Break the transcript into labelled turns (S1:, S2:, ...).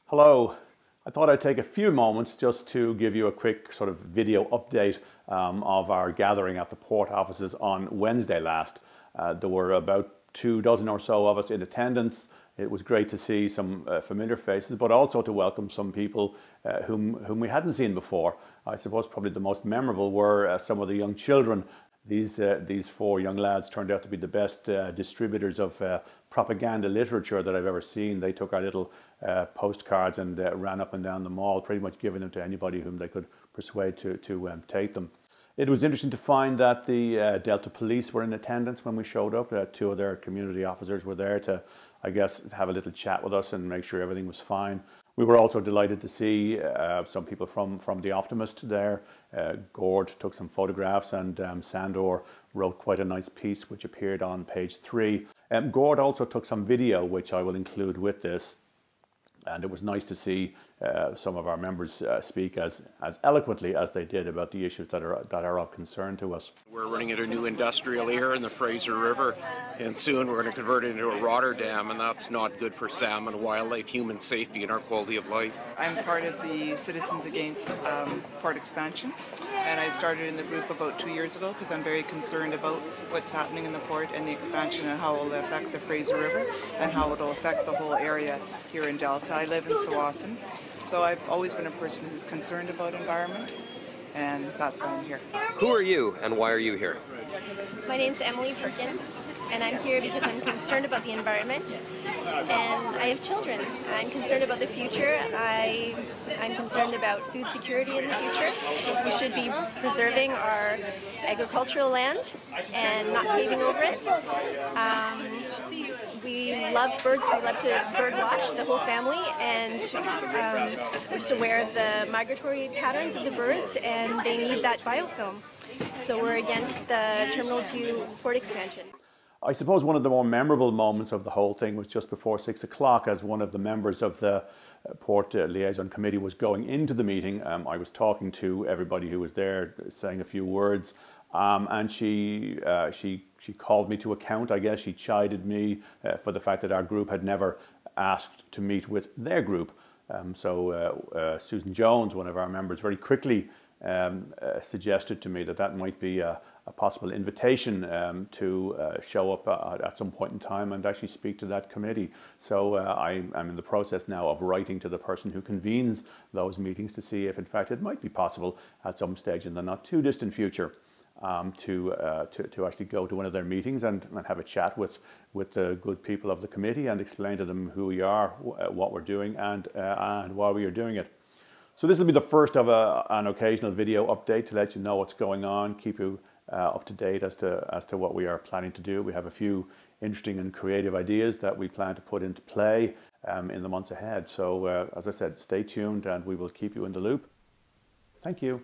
S1: Hello. I thought I'd take a few moments just to give you a quick sort of video update of our gathering at the port offices on Wednesday last. There were about 24 or so of us in attendance. It was great to see some familiar faces, but also to welcome some people whom we hadn't seen before. I suppose probably the most memorable were some of the young children. These four young lads turned out to be the best distributors of propaganda literature that I've ever seen. They took our little postcards and ran up and down the mall, pretty much giving them to anybody whom they could persuade to take them. It was interesting to find that the Delta Police were in attendance when we showed up. Two of their community officers were there to, I guess, have a little chat with us and make sure everything was fine. We were also delighted to see some people from the Optimist there. Gord took some photographs and Sandor wrote quite a nice piece which appeared on page 3. Gord also took some video which I will include with this. And it was nice to see some of our members speak as eloquently as they did about the issues that are of concern to us.
S2: We're running at a new industrial here in the Fraser River, and soon we're going to convert it into a Rotterdam, and that's not good for salmon, wildlife, human safety, and our quality of life.
S3: I'm part of the Citizens Against Port Expansion, and I started in the group about 2 years ago because I'm very concerned about what's happening in the port and the expansion and how it will affect the Fraser River and how it will affect the whole area here in Delta. I live in Tsawwassen, so I've always been a person who's concerned about environment, and that's why I'm here.
S4: Who are you and why are you here?
S5: My name's Emily Perkins, and I'm here because I'm concerned about the environment, and I have children. I'm concerned about the future. I'm concerned about food security in the future. We should be preserving our agricultural land and not paving over it. We love birds. We love to bird watch, the whole family, and we're just aware of the migratory patterns of the birds, and they need that biofilm. So we're against the Terminal 2 port expansion.
S1: I suppose one of the more memorable moments of the whole thing was just before 6 o'clock, as one of the members of the Port Liaison Committee was going into the meeting. I was talking to everybody who was there, saying a few words, and she called me to account. I guess she chided me for the fact that our group had never asked to meet with their group. So Susan Jones, one of our members, very quickly suggested to me that might be a possible invitation to show up at some point in time and actually speak to that committee. So I'm in the process now of writing to the person who convenes those meetings to see if in fact it might be possible at some stage in the not too distant future to actually go to one of their meetings and have a chat with the good people of the committee and explain to them who we are, what we're doing, and why we are doing it. So this will be the first of an occasional video update to let you know what's going on, keep you up to date as to what we are planning to do. We have a few interesting and creative ideas that we plan to put into play in the months ahead. So as I said, stay tuned and we will keep you in the loop. Thank you.